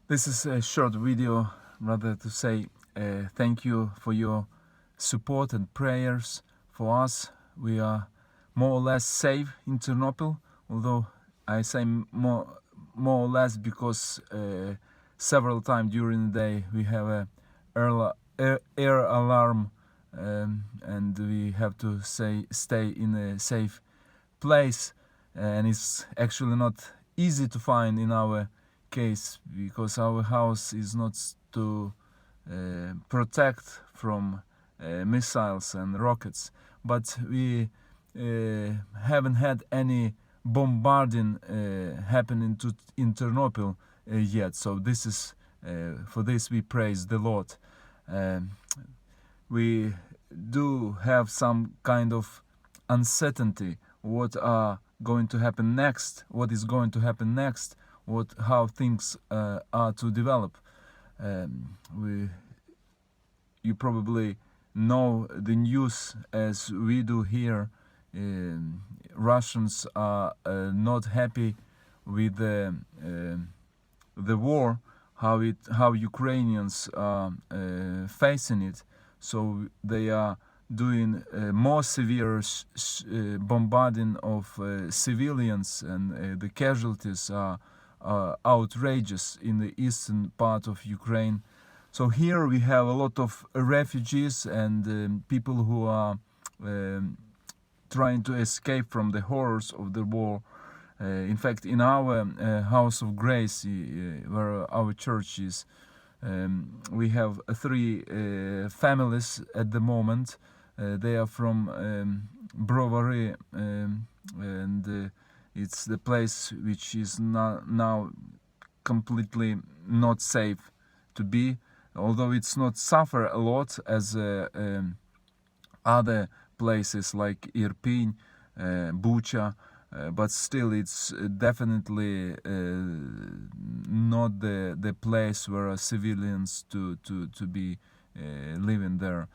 This is a short video, rather to say thank you for your support and prayers for us. We are more or less safe in Ternopil, although I say more or less because several times during the day we have a air alarm, and we have to stay in a safe place, and it's actually not easy to find in our case because our house is not to protect from missiles and rockets, but we haven't had any bombarding happening in Ternopil yet, so this is for this we praise the Lord. We do have some kind of uncertainty what are going to happen next, what is going to happen next, how things are to develop. You probably know the news as we do here. Russians are not happy with the war, how Ukrainians are facing it. So they are doing more severe bombarding of civilians, and the casualties are outrageous in the eastern part of Ukraine. So here we have a lot of refugees and people who are trying to escape from the horrors of the war. In fact, in our House of Grace, where our church is, we have three families at the moment. They are from Brovary, and it's the place which is now completely not safe to be, although it's not suffer a lot as other places like Irpin, Bucha, but still it's definitely not the place where civilians to be living there.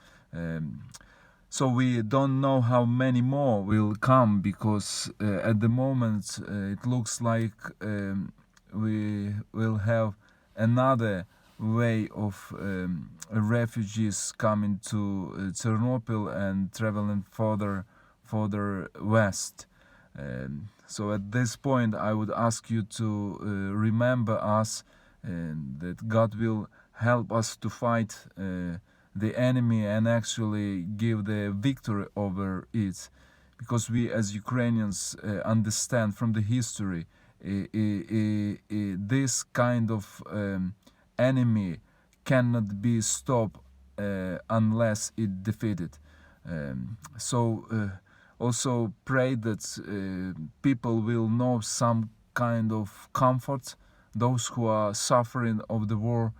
So we don't know how many more will come, because at the moment it looks like we will have another way of refugees coming to Ternopil and traveling further west. So at this point I would ask you to remember us, and that God will help us to fight the enemy and actually give the victory over it, because we as Ukrainians understand from the history this kind of enemy cannot be stopped unless it defeated. Also pray that people will know some kind of comfort, those who are suffering of the war.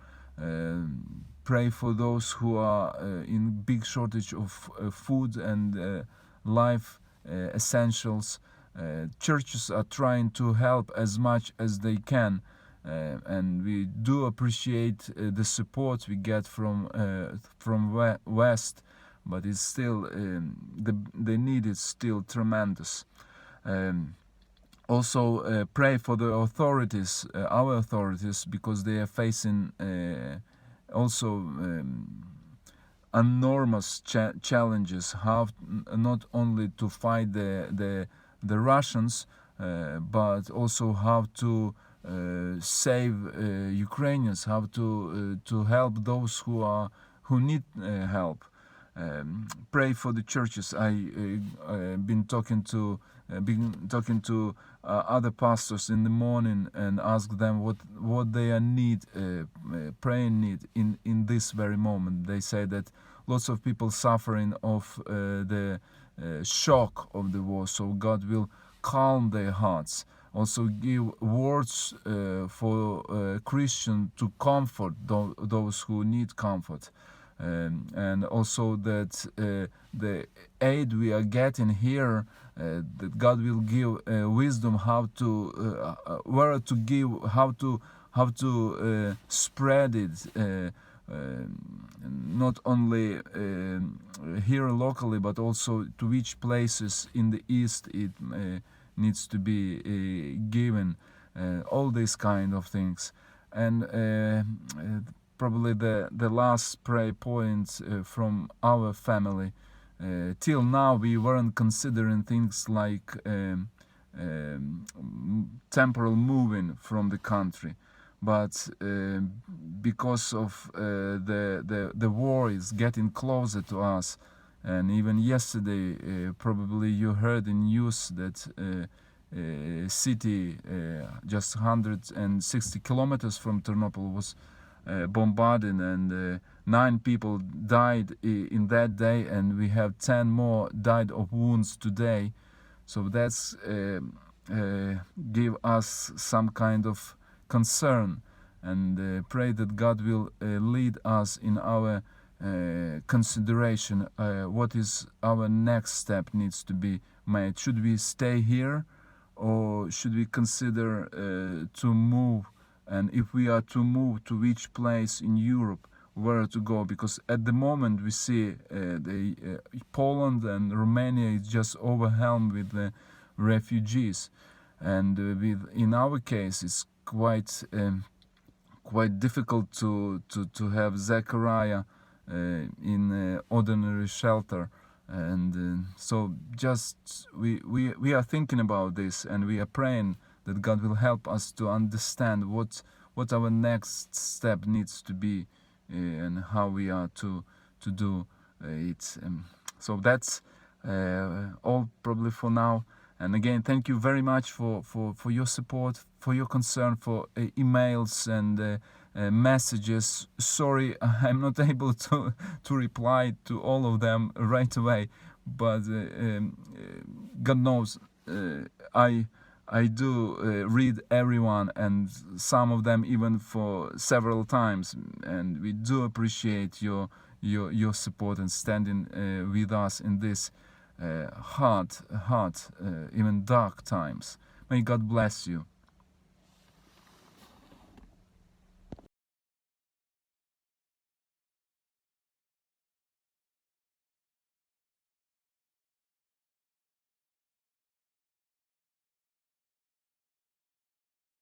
Pray for those who are in big shortage of food and life essentials. Churches are trying to help as much as they can, and we do appreciate the support we get from West, but it's still the need is still tremendous. Also pray for the authorities, our authorities, because they are facing also enormous challenges, how not only to fight the Russians, but also how to save Ukrainians, how to help those who need help. Pray for the churches. I been talking to other pastors in the morning and ask them what they need, praying need in this very moment. They say that lots of people suffering of the shock of the war, so God will calm their hearts. Also give words for Christians to comfort those who need comfort. And also that the aid we are getting here, that God will give wisdom how to where to give, how to spread it, not only here locally, but also to which places in the east it needs to be given. All these kind of things. And probably the last prayer point from our family. Till now we weren't considering things like temporal moving from the country, but because of the war is getting closer to us, and even yesterday probably you heard in news that city just 160 kilometers from Ternopil was bombarded, and 9 people died in that day, and we have 10 more died of wounds today. So that's give us some kind of concern, and pray that God will lead us in our consideration. What is our next step needs to be made? Should we stay here, or should we consider to move? And if we are to move, to which place in Europe, where to go? Because at the moment we see Poland and Romania is just overwhelmed with the refugees, and in our case it's quite difficult to have Zechariah in ordinary shelter. And so just we are thinking about this, and we are praying that God will help us to understand what our next step needs to be, and how we are to do it. So that's all probably for now. And again, thank you very much for your support, for your concern, for emails and messages. Sorry, I'm not able to reply to all of them right away, but God knows I do read everyone, and some of them even for several times, and we do appreciate your support and standing with us in this hard, even dark times. May God bless you.